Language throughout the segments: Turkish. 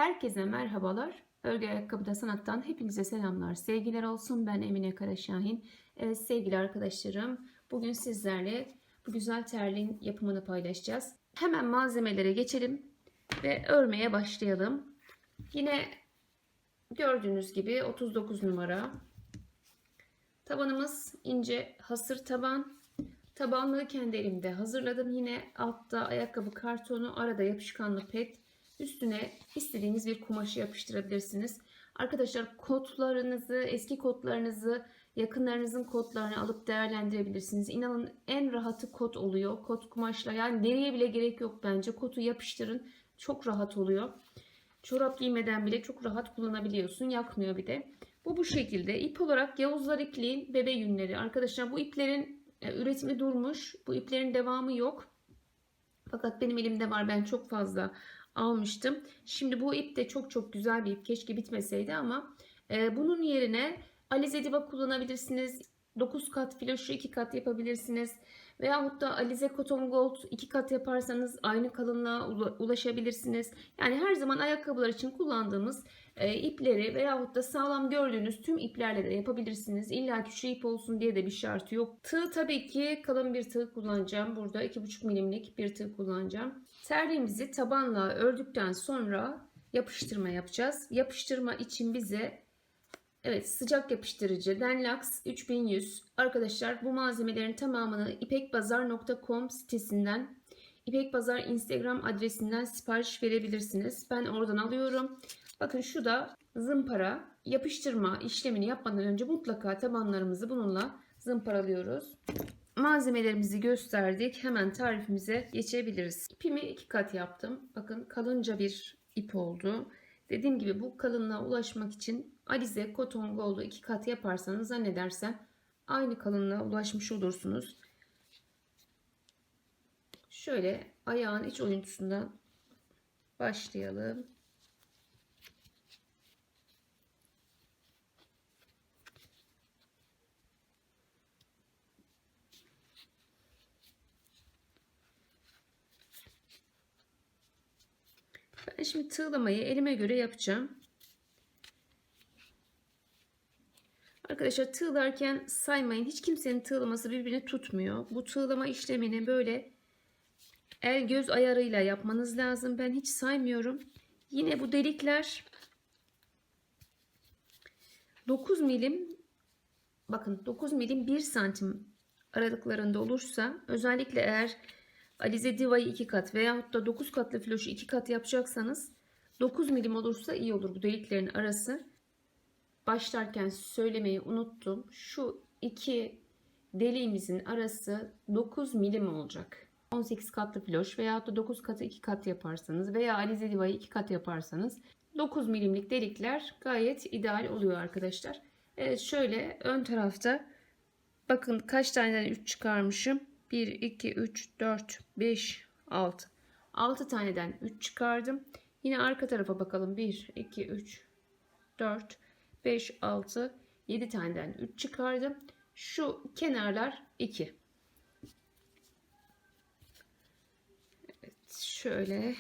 Herkese merhabalar. Örgü Ayakkabıda Sanat'tan hepinize selamlar. Sevgiler olsun. Ben Emine Karaşahin. Evet sevgili arkadaşlarım, bugün sizlerle bu güzel terliğin yapımını paylaşacağız. Hemen malzemelere geçelim ve örmeye başlayalım. Yine gördüğünüz gibi 39 numara. Tabanımız ince hasır taban. Tabanlığı kendi elimde hazırladım. Yine altta ayakkabı kartonu, arada yapışkanlı pet. Üstüne istediğiniz bir kumaşı yapıştırabilirsiniz. Arkadaşlar kodlarınızı, eski kodlarınızı, yakınlarınızın kodlarını alıp değerlendirebilirsiniz. İnanın en rahatı kod oluyor. Kod kumaşla yani deriye bile gerek yok bence. Kodu yapıştırın. Çok rahat oluyor. Çorap giymeden bile çok rahat kullanabiliyorsun. Yakmıyor bir de. Bu şekilde. İp olarak Yavuzlar İpliğin bebe yünleri. Arkadaşlar bu iplerin üretimi durmuş. Bu iplerin devamı yok. Fakat benim elimde var. Ben çok fazla almıştım. Şimdi bu ip de çok güzel bir ip. Keşke bitmeseydi ama bunun yerine Alize Diva kullanabilirsiniz. 9 kat filoşu 2 kat yapabilirsiniz. Veyahut da Alize Cotton Gold 2 kat yaparsanız aynı kalınlığa ulaşabilirsiniz. Yani her zaman ayakkabılar için kullandığımız ipleri veyahut da sağlam gördüğünüz tüm iplerle de yapabilirsiniz. İlla ki şu ip olsun diye de bir şartı yok. Tığ tabii ki kalın bir tığ kullanacağım. Burada 2,5 milimlik bir tığ kullanacağım. Terliğimizi tabanla ördükten sonra yapıştırma yapacağız. Yapıştırma için bize sıcak yapıştırıcı Denlax 3100. Arkadaşlar bu malzemelerin tamamını ipekbazar.com sitesinden, İpekbazar Instagram adresinden sipariş verebilirsiniz. Ben oradan alıyorum. Bakın şu da zımpara. Yapıştırma işlemini yapmadan önce mutlaka tabanlarımızı bununla zımparalıyoruz. Malzemelerimizi gösterdik. Hemen tarifimize geçebiliriz. İpimi 2 kat yaptım. Bakın kalınca bir ip oldu. Dediğim gibi bu kalınlığa ulaşmak için Alize Cotton Gold'u 2 kat yaparsanız zannedersem aynı kalınlığa ulaşmış olursunuz. Şöyle ayağın iç oyuntusundan başlayalım. Ben şimdi tığlamayı elime göre yapacağım. Arkadaşlar tığlarken saymayın. Hiç kimsenin tığlaması birbirini tutmuyor. Bu tığlama işlemini böyle el göz ayarıyla yapmanız lazım. Ben hiç saymıyorum. Yine bu delikler 9 milim, bakın 9 milim 1 santim aralıklarında olursa, özellikle eğer Alize Diva'yı 2 kat veyahut da 9 katlı floşu 2 kat yapacaksanız 9 milim olursa iyi olur bu deliklerin arası. Başlarken söylemeyi unuttum. Şu iki deliğimizin arası 9 milim olacak. 18 katlı floş veyahut da 9 katı 2 kat yaparsanız veya Alize Diva'yı 2 kat yaparsanız 9 milimlik delikler gayet ideal oluyor arkadaşlar. Evet, şöyle ön tarafta bakın kaç taneden 3 çıkarmışım. 1, 2, 3, 4, 5, 6. 6 taneden 3 çıkardım. Yine arka tarafa bakalım. 1, 2, 3, 4, 5, 6, 7 taneden 3 çıkardım. Şu kenarlar 2. Evet, şöyle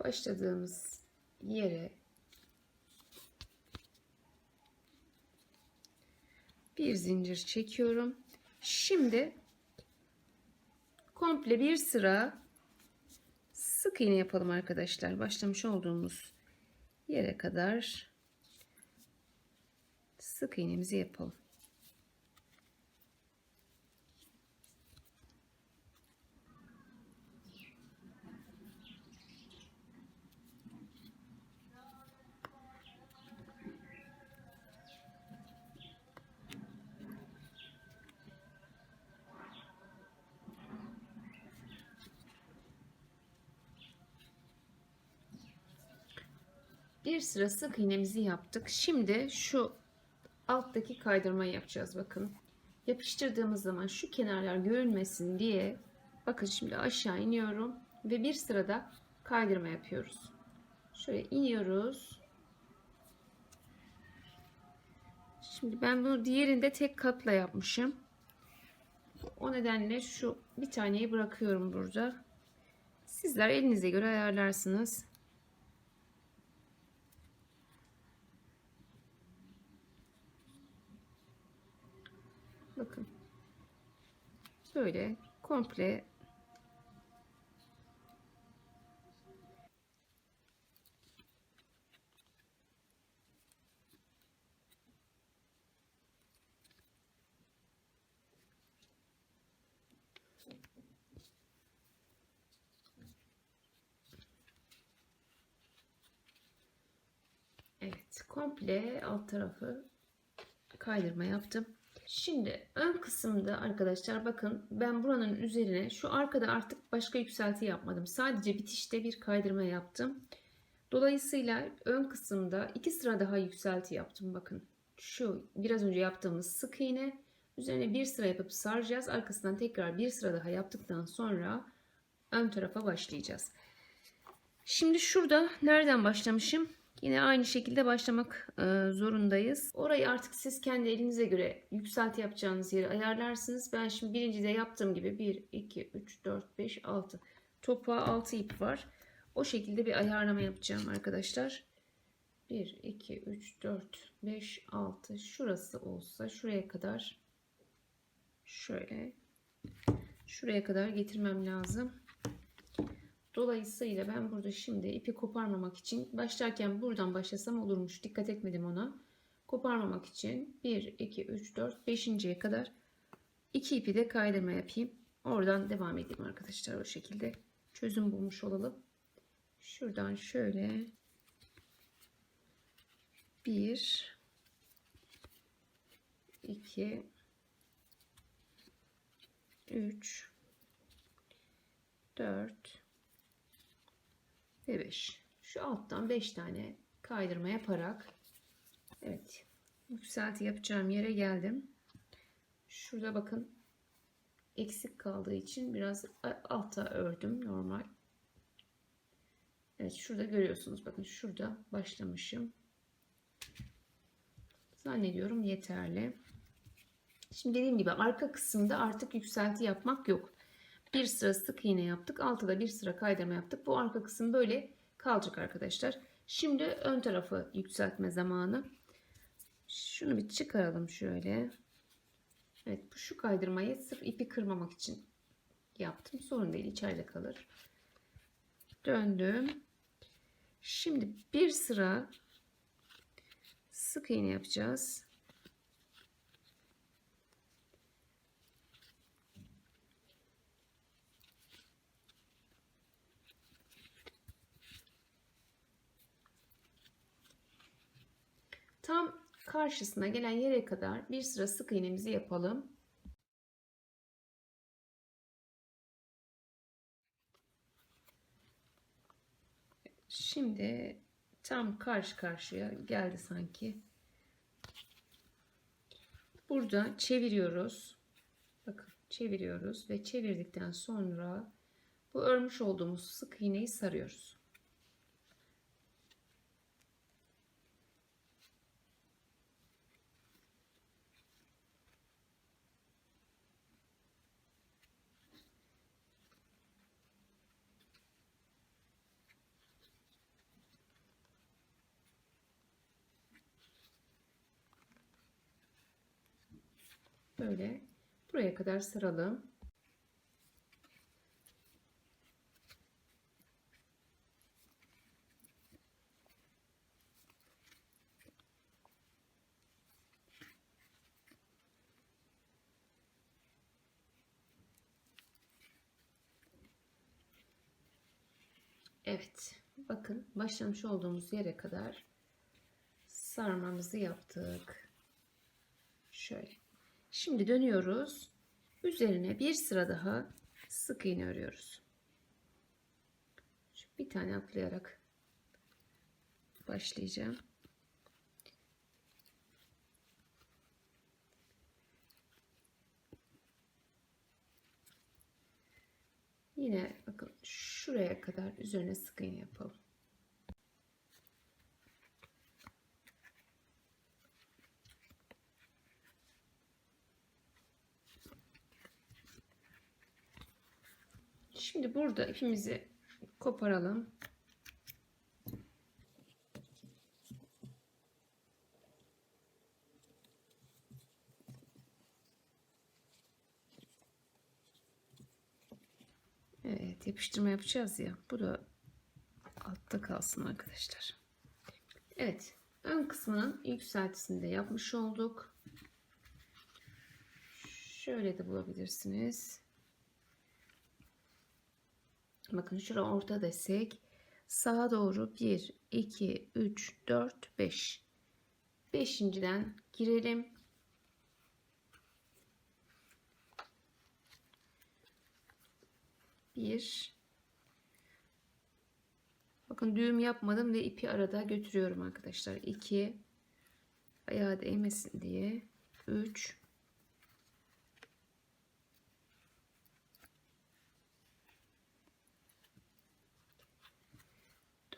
başladığımız yere bir zincir çekiyorum. Şimdi komple bir sıra sık iğne yapalım arkadaşlar. Başlamış olduğumuz yere kadar sık iğnemizi yapalım. Bir sıra sık iğnemizi yaptık. Şimdi şu alttaki kaydırmayı yapacağız. Bakın yapıştırdığımız zaman şu kenarlar görünmesin diye, bakın şimdi aşağı iniyorum ve bir sırada kaydırma yapıyoruz. Şöyle iniyoruz Şimdi ben bunu diğerinde tek katla yapmışım. O nedenle şu bir taneyi bırakıyorum burada. Sizler elinize göre ayarlarsınız. Bakın. Böyle komple evet, komple alt tarafı kaydırma yaptım. Şimdi ön kısımda arkadaşlar bakın, ben buranın üzerine şu arkada artık başka yükselti yapmadım. Sadece bitişte bir kaydırma yaptım. Dolayısıyla ön kısımda 2 sıra daha yükselti yaptım. Bakın şu biraz önce yaptığımız sık iğne üzerine bir sıra yapıp saracağız. Arkasından tekrar bir sıra daha yaptıktan sonra ön tarafa başlayacağız. Şimdi şurada nereden başlamışım? Yine aynı şekilde başlamak zorundayız. Orayı artık siz kendi elinize göre yükselti yapacağınız yeri ayarlarsınız. Ben şimdi birincide yaptığım gibi 1, 2, 3, 4, 5, 6. Topuğa 6 ip var. O şekilde bir ayarlama yapacağım arkadaşlar. 1, 2, 3, 4, 5, 6. Şurası olsa şuraya kadar şöyle şuraya kadar getirmem lazım. Dolayısıyla ben burada şimdi ipi koparmamak için başlarken buradan başlasam olurmuş. Dikkat etmedim ona. Koparmamak için 1, 2, 3, 4, 5.'ye kadar 2 ipi de kaydırma yapayım. Oradan devam edeyim arkadaşlar. O şekilde çözüm bulmuş olalım. Şuradan şöyle 1, 2, 3, 4 ve 5. Şu alttan 5 tane kaydırma yaparak, evet, yükselti yapacağım yere geldim. Şurada bakın eksik kaldığı için biraz alta ördüm normal. Evet, şurada görüyorsunuz, bakın şurada başlamışım. Zannediyorum yeterli. Şimdi dediğim gibi arka kısımda artık yükselti yapmak yok. Bir sıra sık iğne yaptık. Altıda bir sıra kaydırma yaptık. Bu arka kısım böyle kalacak arkadaşlar. Şimdi ön tarafı yükseltme zamanı. Şunu bir çıkaralım şöyle. Evet, şu kaydırmayı sırf ipi kırmamak için yaptım. Sorun değil, içeride kalır. Döndüm. Şimdi bir sıra sık iğne yapacağız. Tam karşısına gelen yere kadar bir sıra sık iğnemizi yapalım. Şimdi tam karşı karşıya geldi sanki. Burada çeviriyoruz. Bakın çeviriyoruz ve çevirdikten sonra bu örmüş olduğumuz sık iğneyi sarıyoruz. Böyle buraya kadar saralım. Evet, bakın başlamış olduğumuz yere kadar sarmamızı yaptık. Şöyle. Şimdi dönüyoruz. Üzerine bir sıra daha sık iğne örüyoruz. Bir tane atlayarak başlayacağım. Yine bakın şuraya kadar üzerine sık iğne yapalım. Şimdi burada ipimizi koparalım. Evet, yapıştırma yapacağız ya. Bu da altta kalsın arkadaşlar. Evet, ön kısmının yükseltisini de yapmış olduk. Şöyle de bulabilirsiniz. Bakın şurada orta desek. Sağa doğru 1, 2, 3, 4, 5. Beşinciden girelim. Bir. Bakın düğüm yapmadım ve ipi arada götürüyorum arkadaşlar. 2. Ayağa değmesin diye. 3.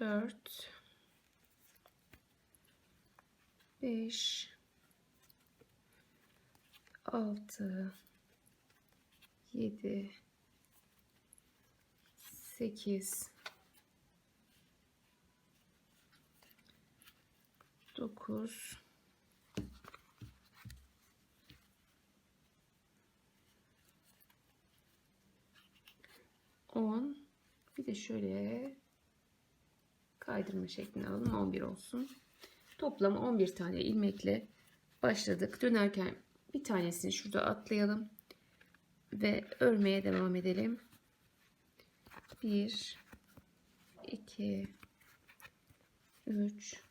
4. 5. 6. 7. 8. 9. 10. Bir de şöyle kaydırma şeklinde alalım. 11 olsun. Toplam 11 tane ilmekle başladık. Dönerken bir tanesini şurada atlayalım ve örmeye devam edelim. 1 2 3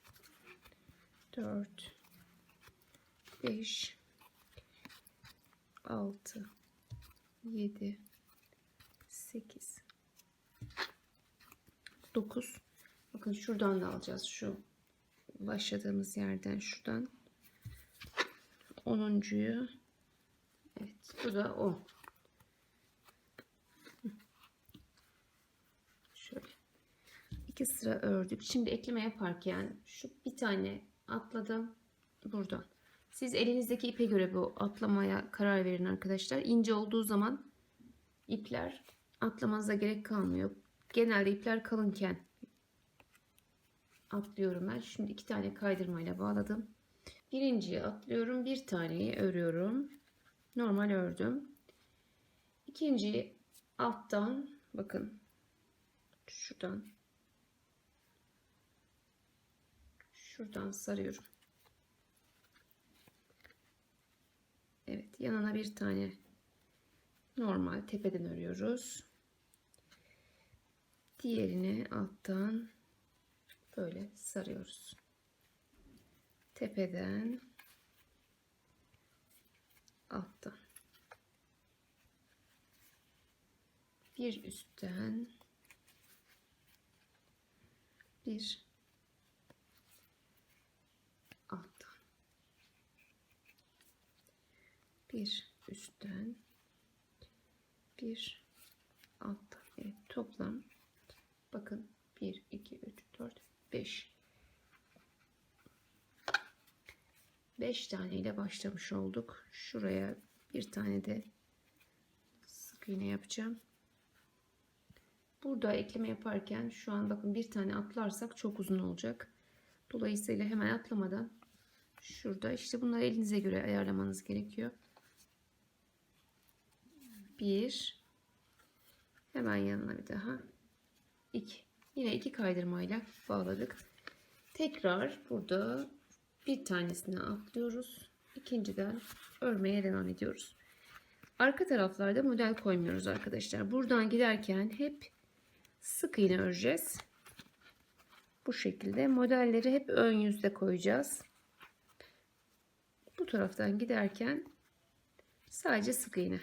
4 5 6 7 8 9. Bakın şuradan da alacağız, şu başladığımız yerden, şuradan 10'uncuyu. Evet, bu da o. Şöyle 2 sıra ördük. Şimdi ekleme yaparken şu bir tane atladım buradan. Siz elinizdeki ipe göre bu atlamaya karar verin arkadaşlar. İnce olduğu zaman ipler atlamanıza gerek kalmıyor. Genelde ipler kalınken atlıyorum ben. Şimdi 2 tane kaydırmayla bağladım. Birinciyi atlıyorum. Bir taneyi örüyorum. Normal ördüm. İkinciyi alttan, bakın şuradan sarıyorum. Evet, yanına bir tane normal tepeden örüyoruz. Diğerini alttan böyle sarıyoruz. Tepeden, alttan. Bir üstten, bir alttan. Bir üstten, bir alttan. Evet, toplam bakın 1 2 3 4 5 5 tane ile başlamış olduk. Şuraya bir tane de sık iğne yapacağım. Burada ekleme yaparken şu an bakın bir tane atlarsak çok uzun olacak. Dolayısıyla hemen atlamadan şurada, işte bunları elinize göre ayarlamanız gerekiyor. Bir, hemen yanına bir daha 2. Yine 2 kaydırmayla bağladık. Tekrar burada bir tanesini atlıyoruz. İkinciden örmeye devam ediyoruz. Arka taraflarda model koymuyoruz arkadaşlar. Buradan giderken hep sık iğne öreceğiz. Bu şekilde modelleri hep ön yüzde koyacağız. Bu taraftan giderken sadece sık iğne.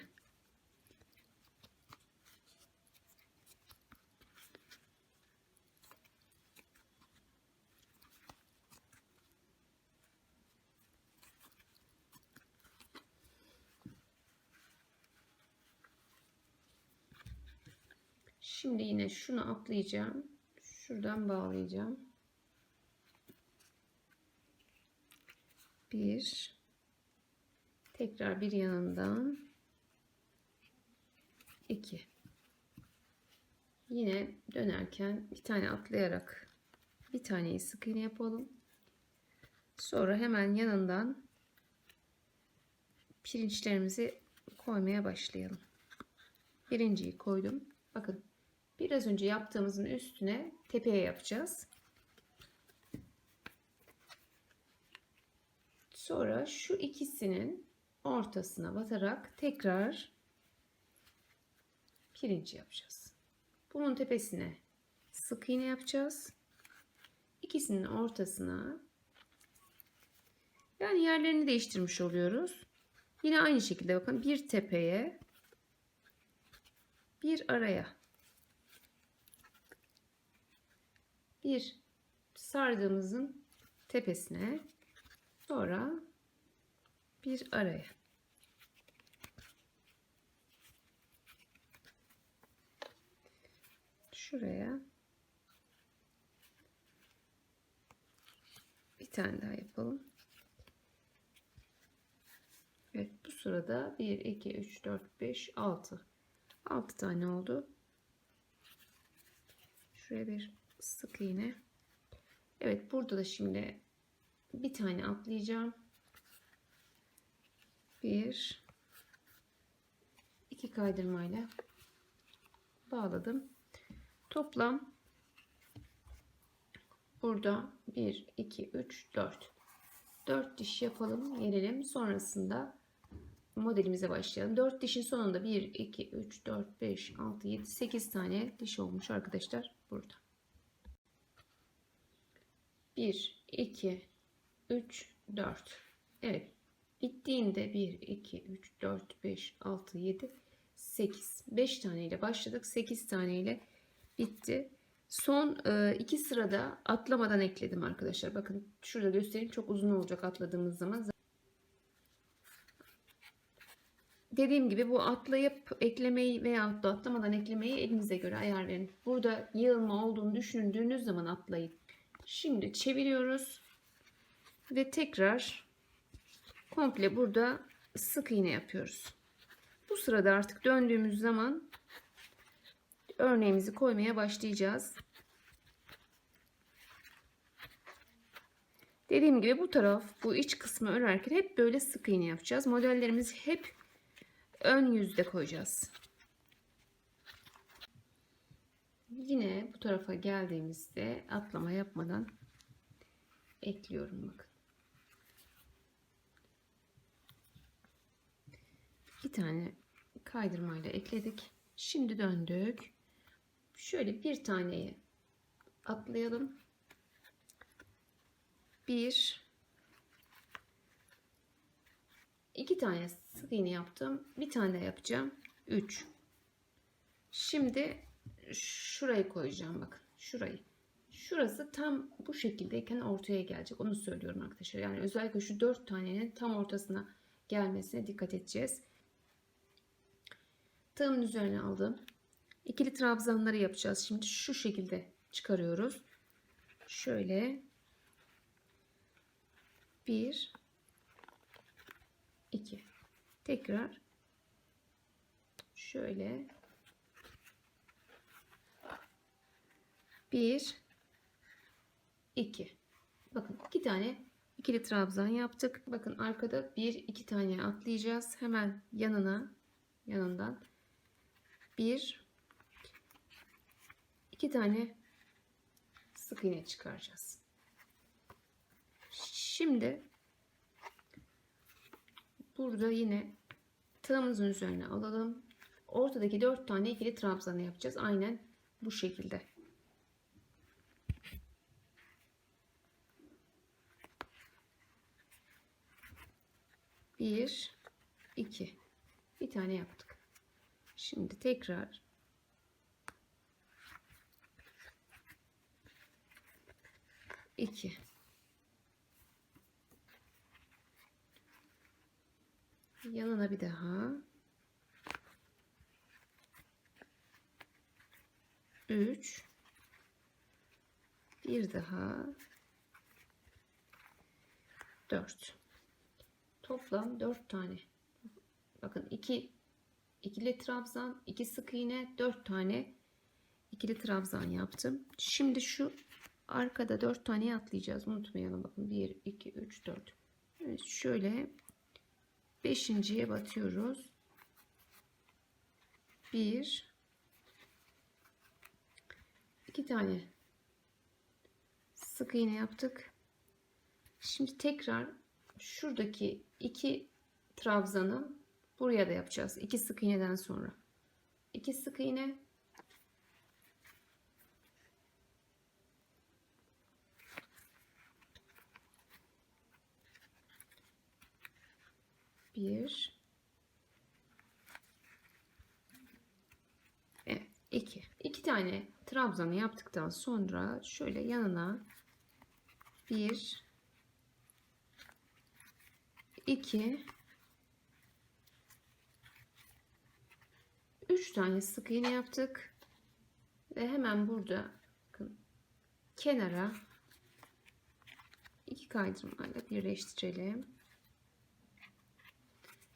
Şimdi yine şunu atlayacağım. Şuradan bağlayacağım. 1, tekrar bir yanından 2. Yine dönerken bir tane atlayarak bir taneyi sık iğne yapalım. Sonra hemen yanından pirinçlerimizi koymaya başlayalım. Birinciyi koydum. Bakın biraz önce yaptığımızın üstüne tepeye yapacağız. Sonra şu ikisinin ortasına batarak tekrar pirinç yapacağız. Bunun tepesine sık iğne yapacağız. İkisinin ortasına, yani yerlerini değiştirmiş oluyoruz. Yine aynı şekilde bakın, bir tepeye, bir araya, bir sardığımızın tepesine, sonra bir araya. Şuraya bir tane daha yapalım. Evet, bu sırada 1 2 3 4 5 6 tane oldu. Şuraya bir sık iğne. Evet, burada da şimdi bir tane atlayacağım. 1 2 kaydırmayla bağladım. Toplam burada 1 2 3 4 diş yapalım, gelelim. Sonrasında modelimize başlayalım. 4 dişin sonunda 1 2 3 4 5 6 7 8 tane diş olmuş arkadaşlar burada. 1 2 3 4. Evet, bittiğinde 1 2 3 4 5 6 7 8, 5 tane ile başladık, 8 tane ile bitti. Son iki sırada atlamadan ekledim arkadaşlar. Bakın şurada göstereyim, çok uzun olacak atladığımız zaman. Dediğim gibi bu atlayıp eklemeyi veya da atlamadan eklemeyi elinize göre ayar verin. Burada yığılma olduğunu düşündüğünüz zaman atlayın. Şimdi çeviriyoruz ve tekrar komple burada sık iğne yapıyoruz. Bu sırada artık döndüğümüz zaman örneğimizi koymaya başlayacağız. Dediğim gibi bu taraf, bu iç kısmı örerken hep böyle sık iğne yapacağız. Modellerimizi hep ön yüzde koyacağız. Yine bu tarafa geldiğimizde atlama yapmadan ekliyorum, bakın. Bir tane kaydırmayla ekledik. Şimdi döndük. Şöyle bir taneyi atlayalım. 1 2 tane sık iğne yaptım. Bir tane daha yapacağım. 3. Şimdi şurayı koyacağım, bakın. Şurayı. Şurası tam bu şekildeyken ortaya gelecek. Onu söylüyorum arkadaşlar. Yani özellikle şu 4 tanenin tam ortasına gelmesine dikkat edeceğiz. Tığımın üzerine aldım. İkili trabzanları yapacağız. Şimdi şu şekilde çıkarıyoruz. Şöyle 1 2, tekrar şöyle 1 2. Bakın 2 tane ikili trabzan yaptık. Bakın arkada 1 2 tane atlayacağız. Hemen yanından 1 2 tane sık iğne çıkaracağız. Şimdi burada yine tığımızın üzerine alalım. Ortadaki 4 tane ikili trabzanı yapacağız. Aynen bu şekilde. Bir, iki. Bir tane yaptık. Şimdi tekrar iki. Yanına bir daha 3, bir daha 4. Toplam 4 tane. Bakın 2 ikili trabzan, 2 sık iğne, 4 tane ikili trabzan yaptım. Şimdi şu arkada 4 tane atlayacağız. Unutmayalım, bakın 1 2 3 4. Evet, şöyle 5.'ye batıyoruz. 1 2 tane sık iğne yaptık. Şimdi tekrar şuradaki 2 trabzanı buraya da yapacağız. 2 sık iğneden sonra 2 sık iğne, bir, evet, iki tane trabzanı yaptıktan sonra şöyle yanına 1 2 3 tane sık iğne yaptık ve hemen burada bakın kenara 2 kaydırmayla birleştirelim.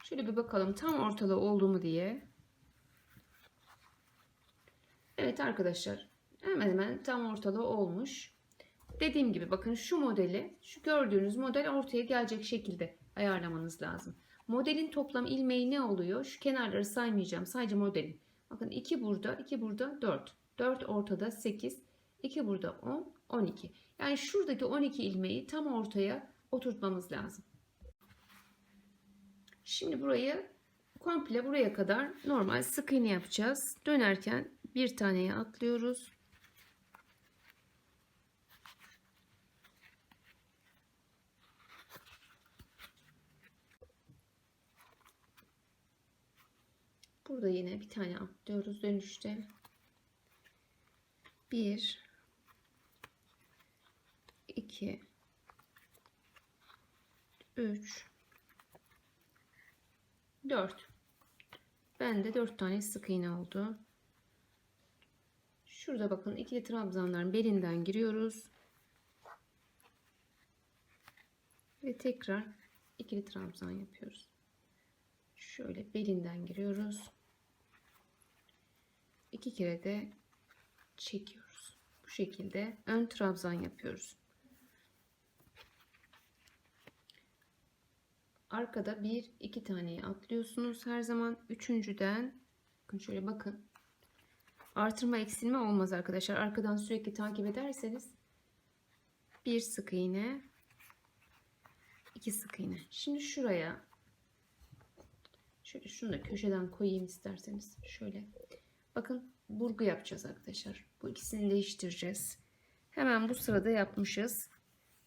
Şöyle bir bakalım tam ortada oldu mu diye. Evet arkadaşlar, hemen hemen tam ortada olmuş. Dediğim gibi bakın şu modeli, şu gördüğünüz model ortaya gelecek şekilde ayarlamanız lazım. Modelin toplam ilmeği ne oluyor? Şu kenarları saymayacağım. Sadece modelin. Bakın 2 burada, 2 burada, 4. 4 ortada 8. 2 burada 10, 12. Yani şuradaki 12 ilmeği tam ortaya oturtmamız lazım. Şimdi burayı komple buraya kadar normal sık iğne yapacağız. Dönerken bir taneye atlıyoruz. Burada yine bir tane atlıyoruz dönüşte. 1 2 3 4. Bende 4 tane sık iğne oldu. Şurada bakın ikili trabzanların belinden giriyoruz. Ve tekrar ikili trabzan yapıyoruz. Şöyle belinden giriyoruz. 2 kere de çekiyoruz. Bu şekilde ön trabzan yapıyoruz. Arkada 1 2 taneyi atlıyorsunuz her zaman. Üçüncüden bakın şöyle bakın. Artırma eksilme olmaz arkadaşlar. Arkadan sürekli takip ederseniz bir sık iğne, 2 sık iğne. Şimdi şuraya şöyle şunu da köşeden koyayım isterseniz. Şöyle bakın burgu yapacağız arkadaşlar. Bu ikisini değiştireceğiz. Hemen bu sırada yapmışız.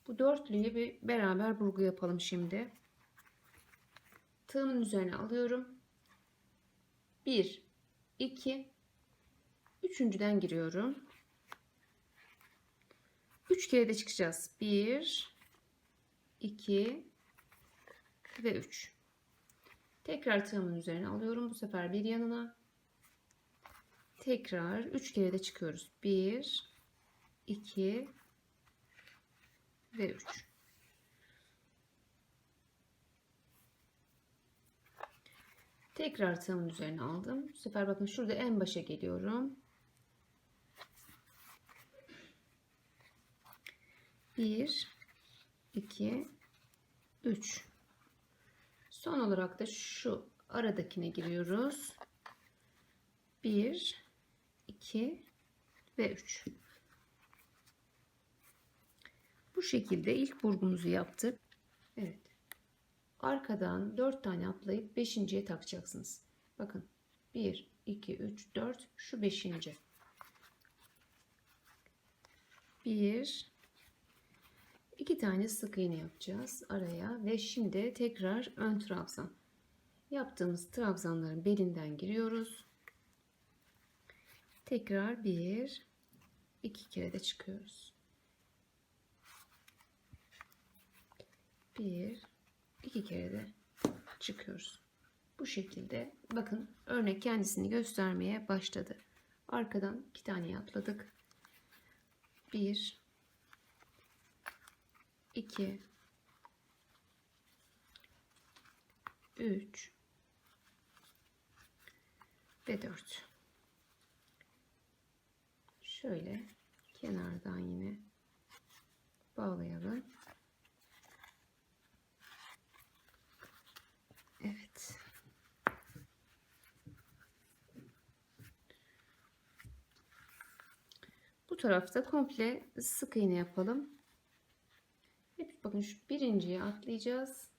Bu dörtlüyü bir beraber burgu yapalım şimdi. Tığımın üzerine alıyorum. 1 2 üçüncüden giriyorum. 3 kere de çıkacağız. 1 2 ve 3. Tekrar tığımın üzerine alıyorum. Bu sefer bir yanına. Tekrar 3 kere de çıkıyoruz. 1 2 ve 3. Tekrar tığımın üzerine aldım. Bu sefer bakın şurada en başa geliyorum. 1 2 3. Son olarak da şu aradakine giriyoruz. 1 2 ve 3. Bu şekilde ilk burgumuzu yaptık. Evet. Arkadan 4 tane atlayıp 5.'ye takacaksınız. Bakın 1 2 3 4, şu 5. 1 2 tane sık iğne yapacağız araya ve şimdi tekrar ön trabzan. Yaptığımız trabzanların belinden giriyoruz. Tekrar 1 2 kere de çıkıyoruz. 1 2 kere de çıkıyoruz. Bu şekilde bakın örnek kendisini göstermeye başladı. Arkadan 2 tane atladık. 1 2 3 ve 4. Şöyle kenardan yine bağlayalım. Evet. Bu tarafta komple sık iğne yapalım. Hep bakın şu birinciyi atlayacağız.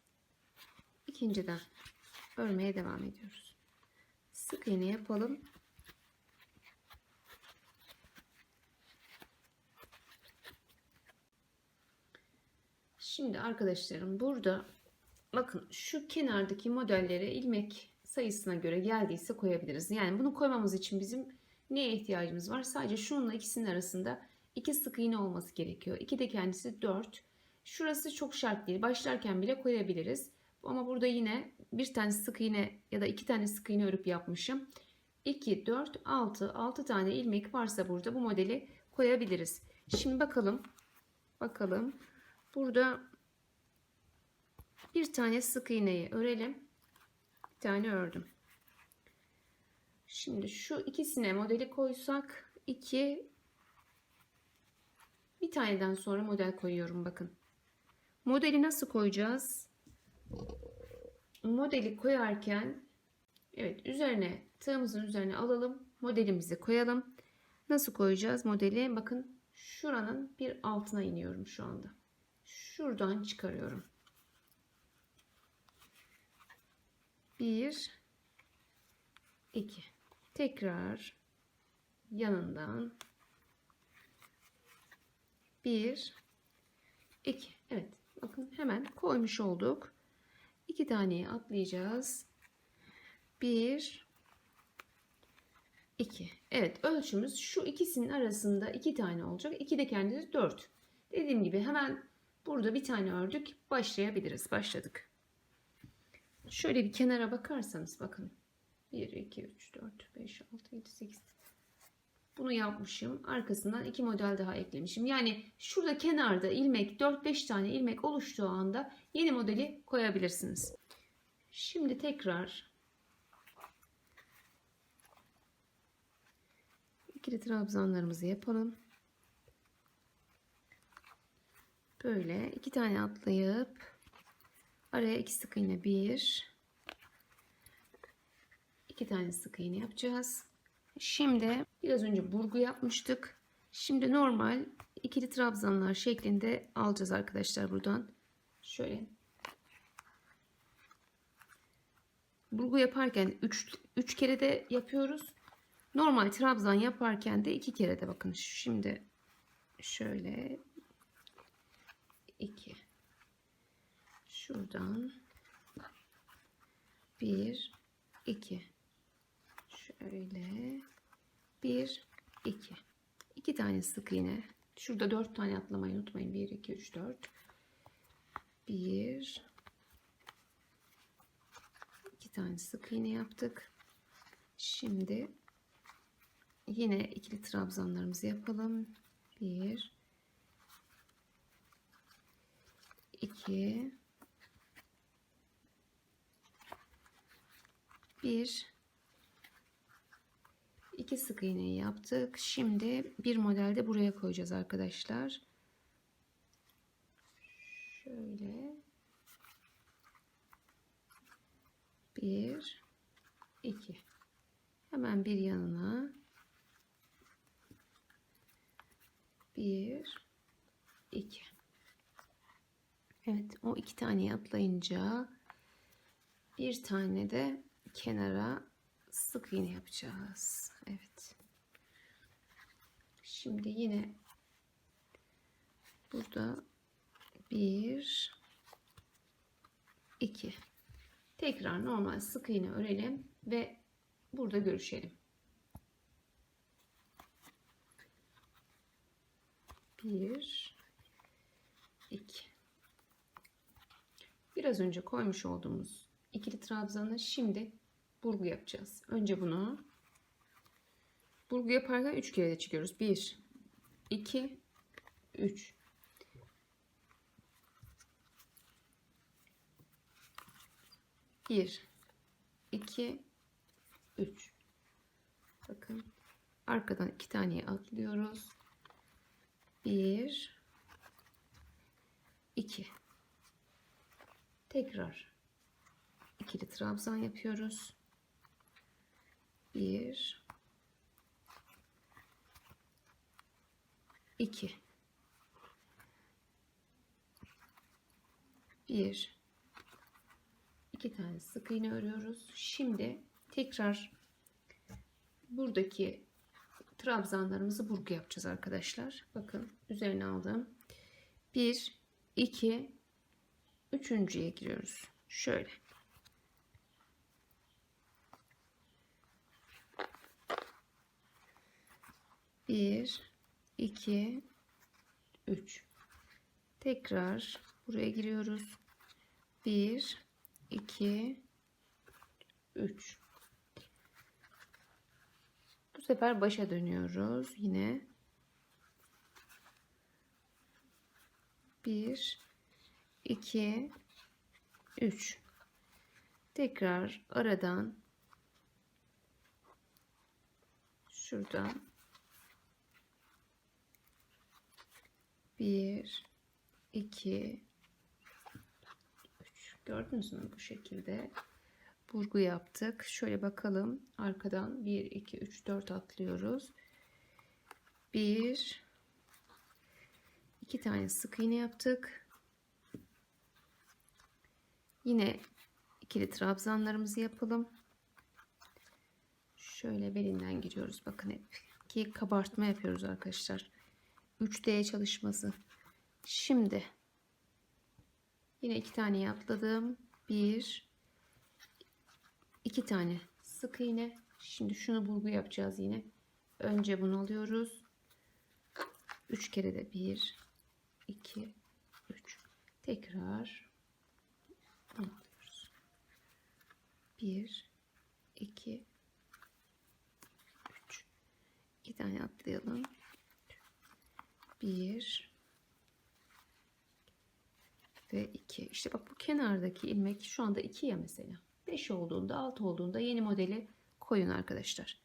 İkinciden örmeye devam ediyoruz. Sık iğne yapalım. Şimdi arkadaşlarım burada bakın şu kenardaki modellere ilmek sayısına göre geldiyse koyabiliriz. Yani bunu koymamız için bizim neye ihtiyacımız var? Sadece şununla ikisinin arasında 2 sık iğne olması gerekiyor. 2 de kendisi 4. Şurası çok şart değil. Başlarken bile koyabiliriz. Ama burada yine bir tane sık iğne ya da 2 tane sık iğne örüp yapmışım. 2, 4, 6. 6 tane ilmek varsa burada bu modeli koyabiliriz. Şimdi bakalım. Bakalım. Burada bir tane sık iğneyi örelim. Bir tane ördüm. Şimdi şu ikisine modeli koysak 2, bir taneden sonra model koyuyorum bakın. Modeli nasıl koyacağız? Modeli koyarken evet üzerine tığımızın üzerine alalım. Modelimizi koyalım. Nasıl koyacağız modeli? Bakın şuranın bir altına iniyorum şu anda. Şuradan çıkarıyorum. 1, 2. Tekrar yanından 1, 2. Evet. Bakın hemen koymuş olduk. 2 taneyi atlayacağız. 1, 2. Evet, ölçümüz şu ikisinin arasında 2 tane olacak. 2 de kendisi 4. Dediğim gibi hemen burada bir tane ördük. Başlayabiliriz. Başladık. Şöyle bir kenara bakarsanız bakın. 1, 2, 3, 4, 5, 6, 7, 8. Bunu yapmışım. Arkasından 2 model daha eklemişim. Yani şurada kenarda ilmek 4-5 tane ilmek oluştuğu anda yeni modeli koyabilirsiniz. Şimdi tekrar ikili trabzanlarımızı yapalım. Böyle 2 tane atlayıp araya 2 sık iğne, 1, 2 tane sık iğne yapacağız. Şimdi biraz önce burgu yapmıştık. Şimdi normal ikili trabzanlar şeklinde alacağız arkadaşlar buradan. Şöyle. Burgu yaparken 3 kere de yapıyoruz. Normal trabzan yaparken de 2 kere de bakın. Şimdi şöyle 2. Şuradan 1, 2. Şöyle 1, 2. 2 tane sık iğne. Şurada 4 tane atlamayı unutmayın. 1, 2, 3, 4. 1, 2 tane sık iğne yaptık. Şimdi yine ikili trabzanlarımızı yapalım. 1, 2, 1, 2 sık iğneyi yaptık. Şimdi bir modelde buraya koyacağız arkadaşlar. Şöyle 1, 2. Hemen bir yanına 1, 2. Evet, o 2 taneyi atlayınca bir tane de kenara sık iğne yapacağız. Evet. Şimdi yine burada 1, 2. Tekrar normal sık iğne örelim ve burada görüşelim. 1, 2. Biraz önce koymuş olduğumuz ikili trabzanı şimdi burgu yapacağız. Önce bunu burgu yaparken 3 kere de çıkıyoruz. 1, 2, 3. Bir, iki, üç. Bakın arkadan 2 taneyi atlıyoruz. 1 2 tekrar ikili trabzan yapıyoruz. 1 2 1 2 tane sık iğne örüyoruz. Şimdi tekrar buradaki trabzanlarımızı burgu yapacağız arkadaşlar. Bakın üzerine aldım. 1 2 üçüncüye giriyoruz. Şöyle. Bir, iki, üç. Tekrar buraya giriyoruz. Bir, iki, üç. Bu sefer başa dönüyoruz. Yine bir, iki, üç. Tekrar aradan şuradan 1 2 3 gördünüz mü? Bu şekilde burgu yaptık. Şöyle bakalım. Arkadan 1 2 3 4 atlıyoruz. 1 2 tane sık iğne yaptık. Yine ikili trabzanlarımızı yapalım. Şöyle belinden giriyoruz. Bakın hep ki kabartma yapıyoruz arkadaşlar. 3D çalışması. Şimdi yine 2 tane atladım. 1 2 tane sık iğne. Şimdi şunu burgu yapacağız yine. Önce bunu alıyoruz. 3 kere de 1 2 3 tekrar bunu alıyoruz. 1 2 3 2 tane atlayalım. 1 ve 2. İşte bak bu kenardaki ilmek şu anda 2 ya mesela. 5 olduğunda 6 olduğunda yeni modeli koyun arkadaşlar.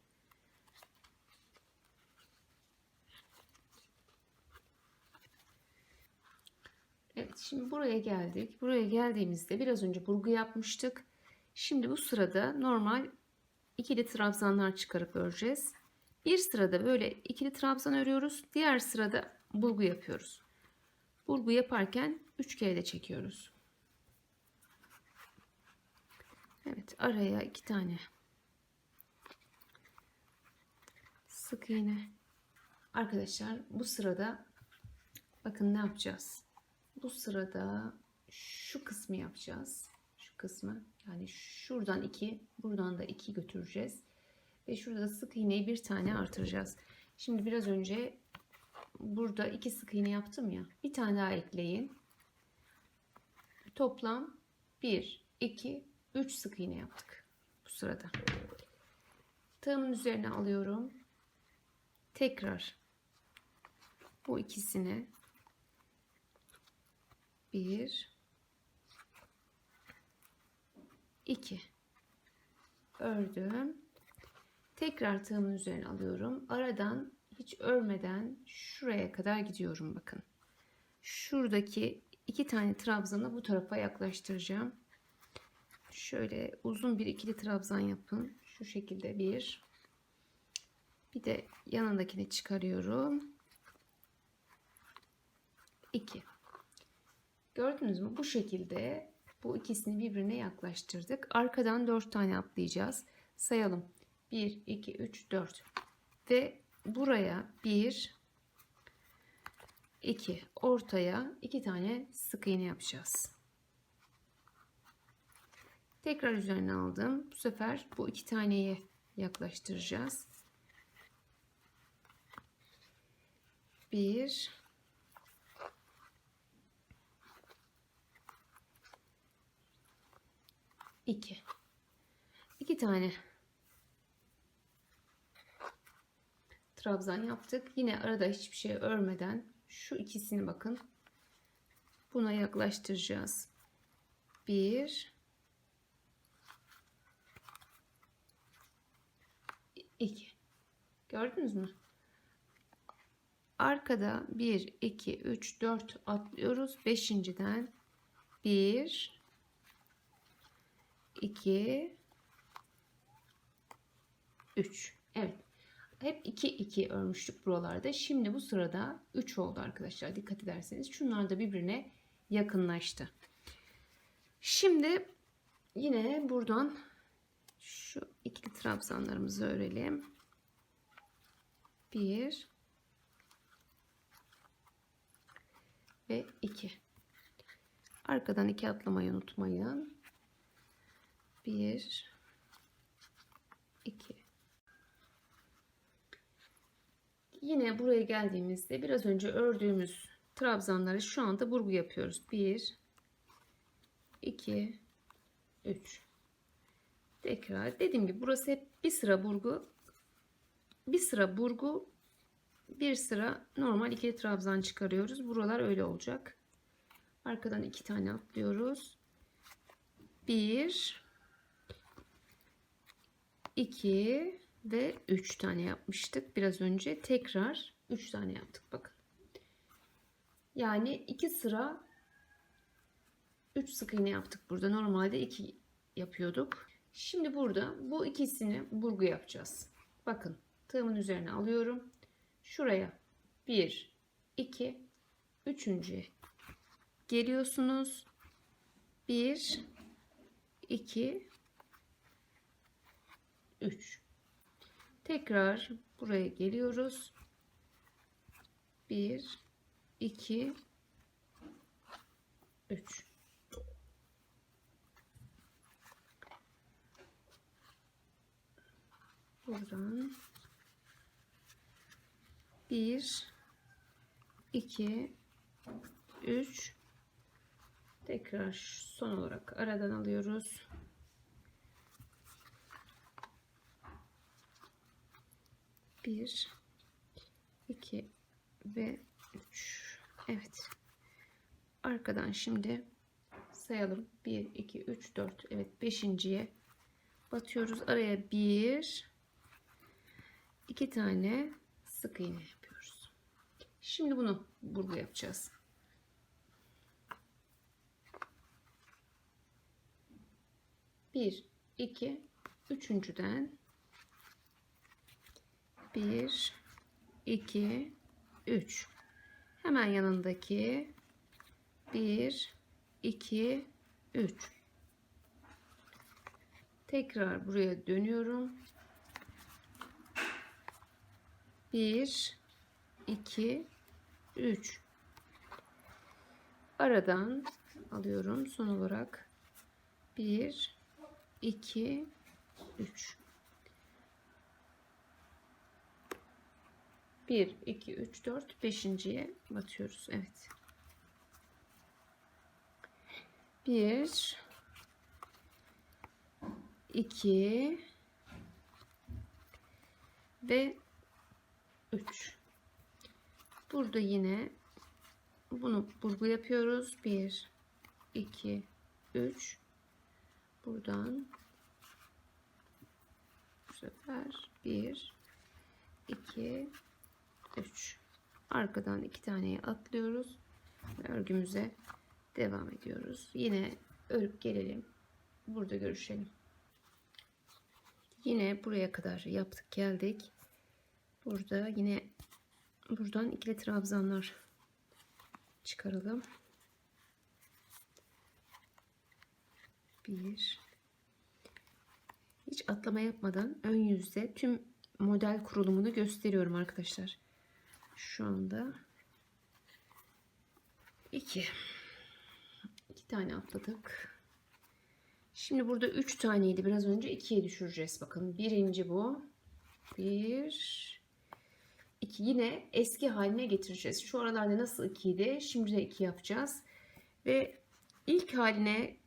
Evet, şimdi buraya geldik. Buraya geldiğimizde biraz önce burgu yapmıştık. Şimdi bu sırada normal ikili trabzanlar çıkarıp öreceğiz. Bir sırada böyle ikili trabzan örüyoruz. Diğer sırada burgu yapıyoruz. Burgu yaparken 3 kere de çekiyoruz. Evet, araya 2 tane sık iğne. Arkadaşlar bu sırada bakın ne yapacağız? Bu sırada şu kısmı yapacağız. Şu kısmı, yani şuradan 2, buradan da 2 götüreceğiz. Ve şurada da sık iğneyi bir tane artıracağız. Şimdi biraz önce burada 2 sık iğne yaptım ya. Bir tane daha ekleyin. Toplam 1, 2, 3 sık iğne yaptık bu sırada. Tığımın üzerine alıyorum. Tekrar bu ikisini 1 2 ördüm. Tekrar tığımın üzerine alıyorum. Aradan hiç örmeden şuraya kadar gidiyorum bakın. Şuradaki 2 tane trabzanı bu tarafa yaklaştıracağım. Şöyle uzun bir ikili trabzan yapın. Şu şekilde bir de yanındakini çıkarıyorum. 2. Gördünüz mü? Bu şekilde bu ikisini birbirine yaklaştırdık. Arkadan 4 tane atlayacağız. Sayalım. 1, 2, 3, 4. Ve buraya 1, 2, ortaya 2 tane sık iğne yapacağız. Tekrar üzerine aldım. Bu sefer bu 2 taneyi yaklaştıracağız. 1, 2. 2 tane trabzan yaptık. Yine arada hiçbir şey örmeden şu ikisini bakın. Buna yaklaştıracağız. 1 2 Gördünüz mü? Arkada 1, 2, 3, 4 atlıyoruz. 5.'den 1, 2, 3. Evet. Hep 2, 2 örmüştük buralarda. Şimdi bu sırada 3 oldu arkadaşlar. Dikkat ederseniz. Şunlar da birbirine yakınlaştı. Şimdi yine buradan şu ikili trabzanlarımızı örelim. 1 ve 2. Arkadan 2 atlamayı unutmayın. 1, 2. Yine buraya geldiğimizde biraz önce ördüğümüz trabzanları şu anda burgu yapıyoruz. 1, 2, 3. Tekrar dediğim gibi burası hep bir sıra burgu, bir sıra burgu, bir sıra normal ikili trabzan çıkarıyoruz. Buralar öyle olacak. Arkadan 2 tane atlıyoruz. 1, 2 ve 3 tane yapmıştık biraz önce. Tekrar 3 tane yaptık bakın. Yani 2 sıra 3 sık iğne yaptık burada. Normalde 2 yapıyorduk. Şimdi burada bu ikisini burgu yapacağız. Bakın tığımın üzerine alıyorum. Şuraya 1, 2, 3.'ye geliyorsunuz. 1, 2, 3. Tekrar buraya geliyoruz. 1, 2, 3. Buradan 1, 2, 3. Tekrar son olarak aradan alıyoruz. 1, 2 ve 3. Evet. Arkadan şimdi sayalım. 1, 2, 3, 4. Evet, 5.'ye batıyoruz. Araya 1, 2 tane sık iğne yapıyoruz. Şimdi bunu burgu yapacağız. Bir, iki, üçüncüden 1, 2, 3. Hemen yanındaki 1, 2, 3. Tekrar buraya dönüyorum. 1, 2, 3. Aradan alıyorum. Son olarak 1, 2, 3. 1, 2, 3, 4, 5.'ye batıyoruz. Evet. 1, 2 ve 3. Burada yine bunu burgu yapıyoruz. 1, 2, 3. Buradan bu sefer 1, 2, 3. Arkadan 2 taneyi atlıyoruz ve örgümüze devam ediyoruz. Yine örüp gelelim. Burada görüşelim. Yine buraya kadar yaptık geldik. Burada yine buradan ikili trabzanlar çıkaralım. 1. Hiç atlama yapmadan ön yüzde tüm model kurulumunu gösteriyorum arkadaşlar. Şu anda 2 tane atladık. Şimdi burada 3 taneydi. Biraz önce 2'ye düşüreceğiz. Bakın birinci bu. 1, 2. Yine eski haline getireceğiz. Şu aralarda nasıl 2 idi? Şimdi de 2 yapacağız. Ve ilk haline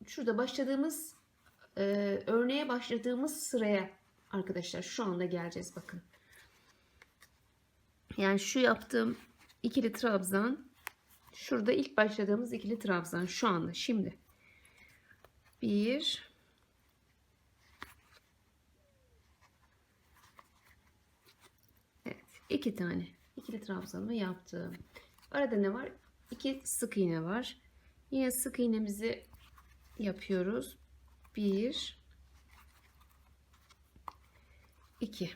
şurada başladığımız örneğe başladığımız sıraya arkadaşlar şu anda geleceğiz. Bakın. Yani şu yaptığım ikili trabzan, şurada ilk başladığımız ikili trabzan şu anda. Şimdi 1, 2 tane ikili trabzanımı yaptım. Arada ne var? 2 sık iğne var. Yine sık iğnemizi yapıyoruz. 1 2.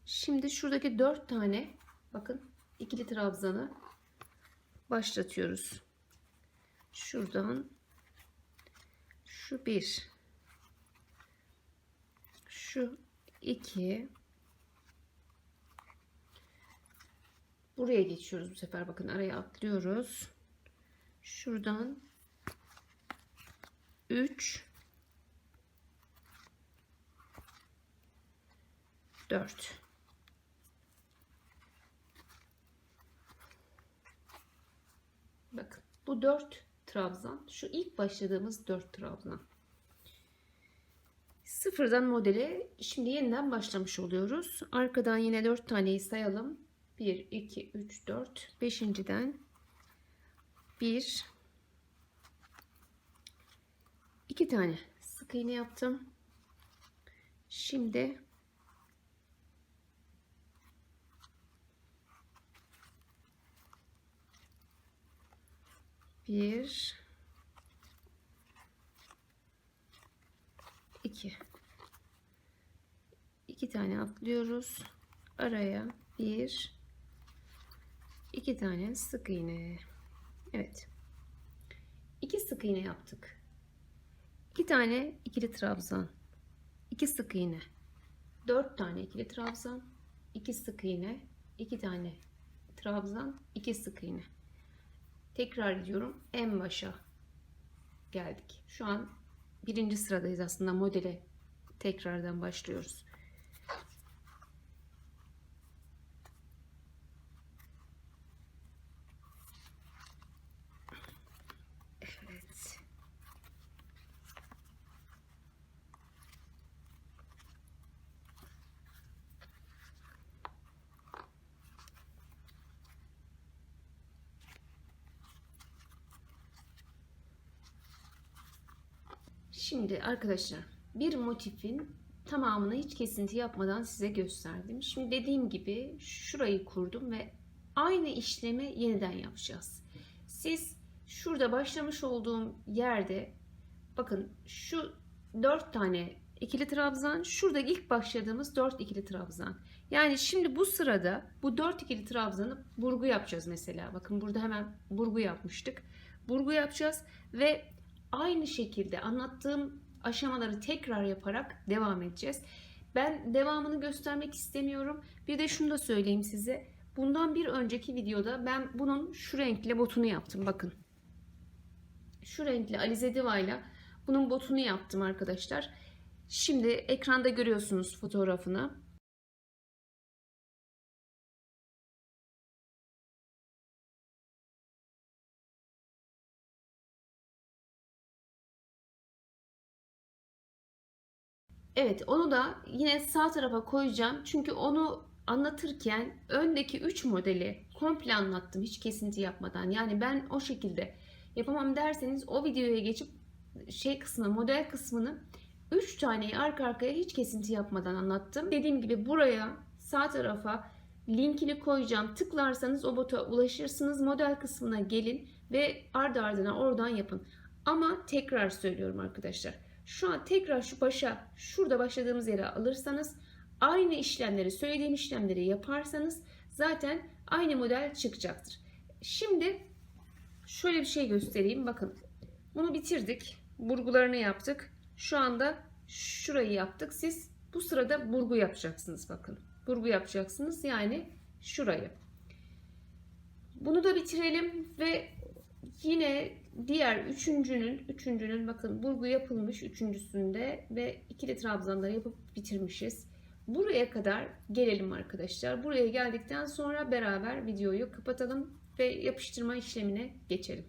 Şimdi şuradaki 4 tane bakın ikili trabzanı başlatıyoruz. Şuradan şu 1, şu 2, buraya geçiyoruz bu sefer. Bakın araya atlıyoruz. Şuradan 3, 4. Bakın bu 4 trabzan. Şu ilk başladığımız 4 trabzan. Sıfırdan modele şimdi yeniden başlamış oluyoruz. Arkadan yine 4 taneyi sayalım. 1, 2, 3, 4. Beşinciden 1, 2 tane sık iğne yaptım. Şimdi bir, iki tane atlıyoruz. Araya 1, 2 tane sık iğne. Evet. 2 sık iğne yaptık. 2 tane ikili trabzan. 2 sık iğne. 4 tane ikili trabzan. 2 sık iğne. 2 tane trabzan. 2 sık iğne. Tekrar ediyorum. En başa geldik. Şu an birinci sıradayız aslında. Modele tekrardan başlıyoruz. Evet. Şimdi arkadaşlar bir motifin tamamını hiç kesinti yapmadan size gösterdim. Şimdi dediğim gibi şurayı kurdum ve aynı işlemi yeniden yapacağız. Siz şurada başlamış olduğum yerde bakın şu 4 tane ikili trabzan, şurada ilk başladığımız 4 ikili trabzan. Yani şimdi bu sırada bu 4 ikili trabzanı burgu yapacağız mesela. Bakın burada hemen burgu yapmıştık. Burgu yapacağız ve aynı şekilde anlattığım aşamaları tekrar yaparak devam edeceğiz. Ben devamını göstermek istemiyorum. Bir de şunu da söyleyeyim size. Bundan bir önceki videoda ben bunun şu renkli botunu yaptım. Bakın. Şu renkli Alize Diva'yla bunun botunu yaptım arkadaşlar. Şimdi ekranda görüyorsunuz fotoğrafını. Evet, onu da yine sağ tarafa koyacağım. Çünkü onu anlatırken öndeki 3 modeli komple anlattım hiç kesinti yapmadan. Yani ben o şekilde yapamam derseniz o videoya geçip şey kısmı, model kısmını 3 taneyi arka arkaya hiç kesinti yapmadan anlattım. Dediğim gibi buraya sağ tarafa linkini koyacağım. Tıklarsanız o bota ulaşırsınız. Model kısmına gelin ve ardı ardına oradan yapın. Ama tekrar söylüyorum arkadaşlar. Şu an tekrar şu başa, şurada başladığımız yere alırsanız, aynı işlemleri, söylediğim işlemleri yaparsanız zaten aynı model çıkacaktır. Şimdi şöyle bir şey göstereyim. Bakın bunu bitirdik. Burgularını yaptık. Şu anda şurayı yaptık. Siz bu sırada burgu yapacaksınız. Bakın burgu yapacaksınız. Yani şurayı. Bunu da bitirelim ve yine diğer üçüncünün bakın burgu yapılmış üçüncüsünde ve ikili trabzanları yapıp bitirmişiz. Buraya kadar gelelim arkadaşlar. Buraya geldikten sonra beraber videoyu kapatalım ve yapıştırma işlemine geçelim.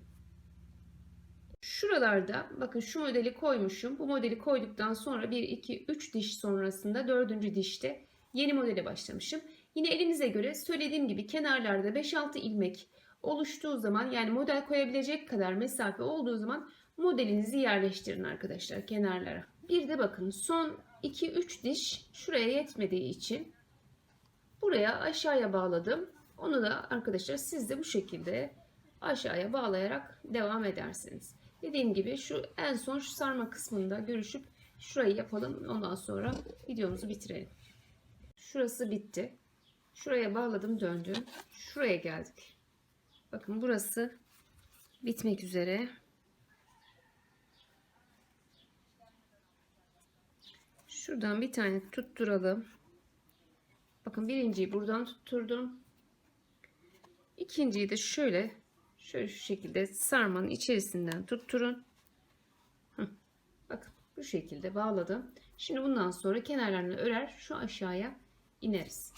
Şuralarda bakın şu modeli koymuşum. Bu modeli koyduktan sonra 1, 2, 3 diş sonrasında 4. dişte yeni modele başlamışım. Yine elinize göre söylediğim gibi kenarlarda 5-6 ilmek oluştuğu zaman, yani model koyabilecek kadar mesafe olduğu zaman modelinizi yerleştirin arkadaşlar kenarlara. Bir de bakın son 2-3 diş şuraya yetmediği için buraya aşağıya bağladım. Onu da arkadaşlar siz de bu şekilde aşağıya bağlayarak devam edersiniz. Dediğim gibi şu en son şu sarma kısmında görüşüp şurayı yapalım. Ondan sonra videomuzu bitirelim. Şurası bitti. Şuraya bağladım, döndüm. Şuraya geldik. Bakın burası bitmek üzere. Şuradan bir tane tutturalım. Bakın birinciyi buradan tutturdum. İkinciyi de şöyle şu şekilde sarmanın içerisinden tutturun. Bakın bu şekilde bağladım. Şimdi bundan sonra kenarlarını örer şu aşağıya ineriz.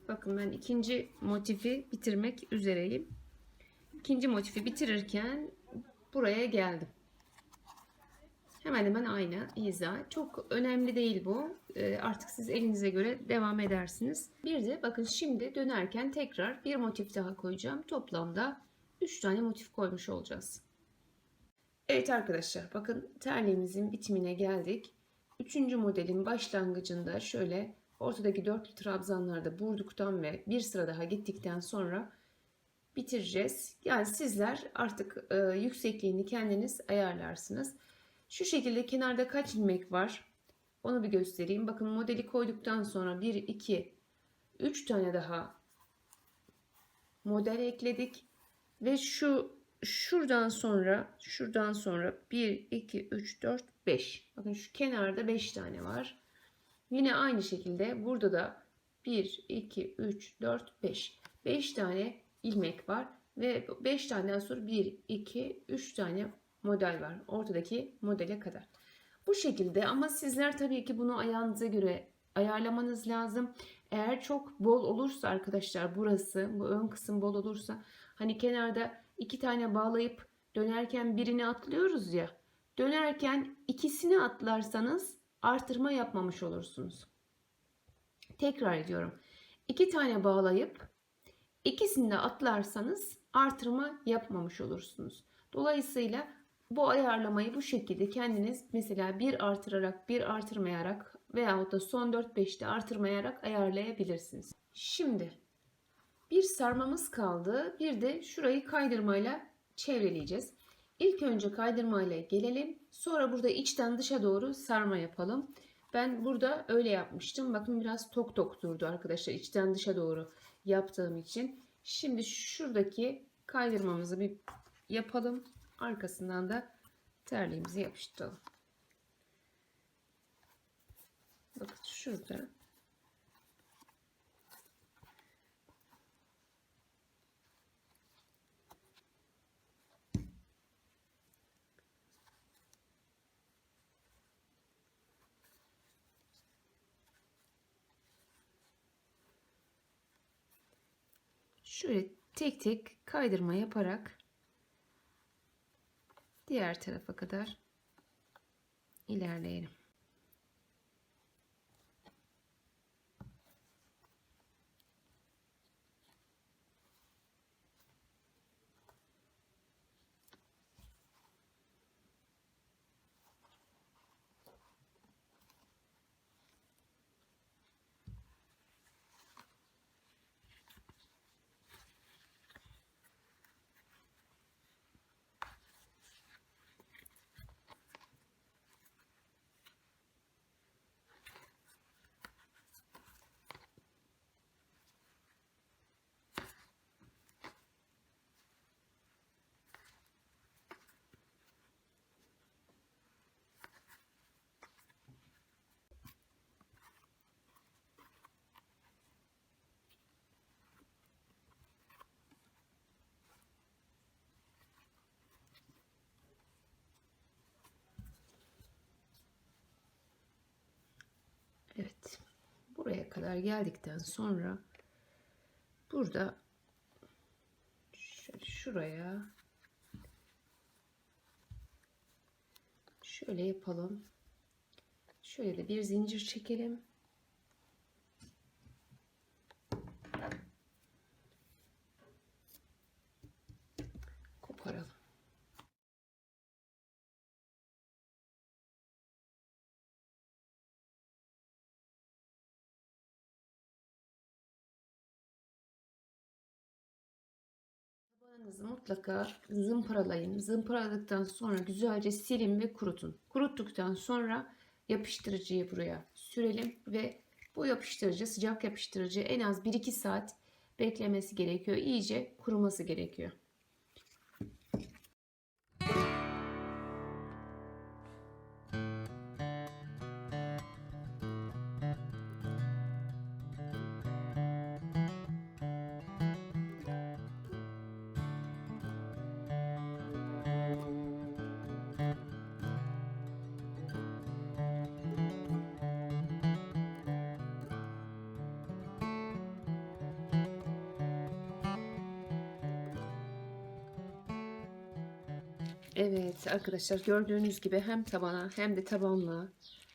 Bakın ben ikinci motifi bitirmek üzereyim. İkinci motifi bitirirken buraya geldim. Hemen hemen aynı hiza. Çok önemli değil bu. Artık siz elinize göre devam edersiniz. Bir de bakın şimdi dönerken tekrar bir motif daha koyacağım. Toplamda 3 tane motif koymuş olacağız. Evet arkadaşlar, bakın terliğimizin bitimine geldik. Üçüncü modelin başlangıcında şöyle ortadaki dörtlü trabzanlarda vurduktan ve bir sıra daha gittikten sonra bitireceğiz. Yani sizler artık yüksekliğini kendiniz ayarlarsınız. Şu şekilde kenarda kaç ilmek var onu bir göstereyim. Bakın modeli koyduktan sonra 1, 2, 3 tane daha model ekledik. Ve şuradan sonra 1, 2, 3, 4, 5. Bakın şu kenarda 5 tane var. Yine aynı şekilde burada da 1, 2, 3, 4, 5. 5 tane ilmek var. Ve 5 taneden sonra 1, 2, 3 tane model var. Ortadaki modele kadar. Bu şekilde ama sizler tabii ki bunu ayağınıza göre ayarlamanız lazım. Eğer çok bol olursa arkadaşlar burası, bu ön kısım bol olursa hani kenarda 2 tane bağlayıp dönerken birini atlıyoruz ya. Dönerken ikisini atlarsanız artırma yapmamış olursunuz. Tekrar ediyorum. 2 tane bağlayıp ikisini de atlarsanız artırma yapmamış olursunuz. Dolayısıyla bu ayarlamayı bu şekilde kendiniz mesela bir artırarak bir artırmayarak veyahut da son 4-5'te artırmayarak ayarlayabilirsiniz. Şimdi bir sarmamız kaldı. Bir de şurayı kaydırmayla çevreleyeceğiz. İlk önce kaydırmayla gelelim. Sonra burada içten dışa doğru sarma yapalım. Ben burada öyle yapmıştım. Bakın biraz tok tok durdu arkadaşlar. İçten dışa doğru yaptığım için. Şimdi şuradaki kaydırmamızı bir yapalım. Arkasından da terliğimizi yapıştıralım. Bakın şurada. Şöyle tek tek kaydırma yaparak diğer tarafa kadar ilerleyelim. Evet. Buraya kadar geldikten sonra burada şuraya şöyle yapalım. Şöyle de bir zincir çekelim. Koparalım. Tabağınızı mutlaka zımparalayın. Zımparaladıktan sonra güzelce silin ve kurutun. Kuruttuktan sonra yapıştırıcıyı buraya sürelim ve bu yapıştırıcı, sıcak yapıştırıcı en az 1-2 saat beklemesi gerekiyor. İyice kuruması gerekiyor. Evet arkadaşlar, gördüğünüz gibi hem tabana hem de tabanlığa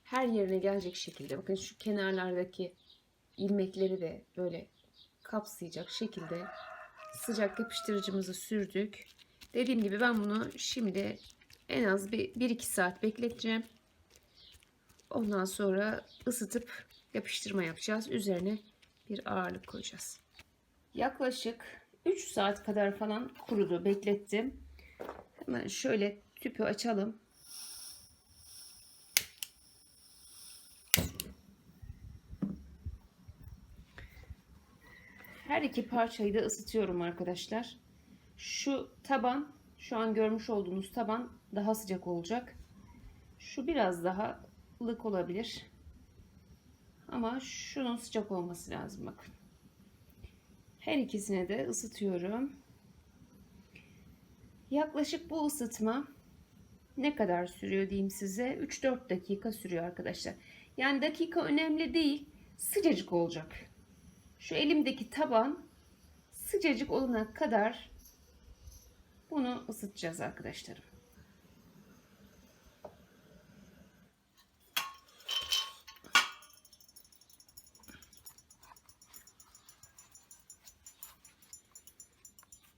her yerine gelecek şekilde, bakın şu kenarlardaki ilmekleri de böyle kapsayacak şekilde sıcak yapıştırıcımızı sürdük. Dediğim gibi ben bunu şimdi en az bir 1-2 saat bekleteceğim. Ondan sonra ısıtıp yapıştırma yapacağız. Üzerine bir ağırlık koyacağız. Yaklaşık 3 saat kadar falan kurudu, beklettim. Hemen şöyle tüpü açalım. Her iki parçayı da ısıtıyorum arkadaşlar. Şu taban, şu an görmüş olduğunuz taban daha sıcak olacak. Şu biraz daha ılık olabilir. Ama şunun sıcak olması lazım, bakın. Her ikisine de ısıtıyorum. Yaklaşık bu ısıtma ne kadar sürüyor diyeyim size? 3-4 dakika sürüyor arkadaşlar. Yani dakika önemli değil. Sıcacık olacak. Şu elimdeki taban sıcacık olana kadar bunu ısıtacağız arkadaşlarım.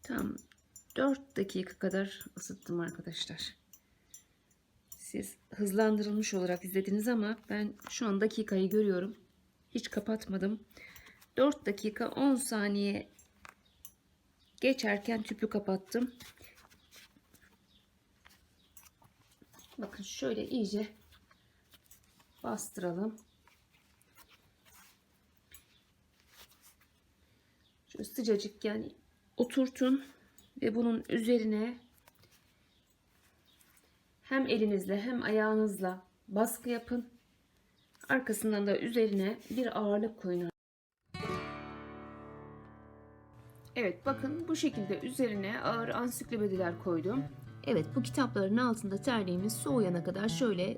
Tam 4 dakika kadar ısıttım arkadaşlar. Siz hızlandırılmış olarak izlediniz ama ben şu an dakikayı görüyorum. Hiç kapatmadım. 4 dakika 10 saniye geçerken tüpü kapattım. Bakın şöyle iyice bastıralım. Şu sıcacık yani oturtun ve bunun üzerine hem elinizle hem ayağınızla baskı yapın. Arkasından da üzerine bir ağırlık koyun. Evet, bakın bu şekilde üzerine ağır ansiklopediler koydum. Evet, bu kitapların altında terliğimiz soğuyana kadar şöyle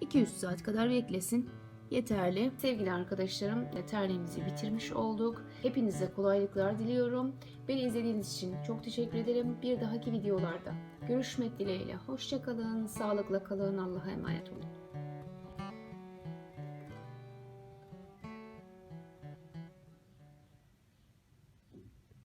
2-3 saat kadar beklesin. Yeterli. Sevgili arkadaşlarım, terliğimizi bitirmiş olduk. Hepinize kolaylıklar diliyorum. Beni izlediğiniz için çok teşekkür ederim. Bir dahaki videolarda görüşmek dileğiyle. Hoşça kalın, sağlıkla kalın, Allah'a emanet olun.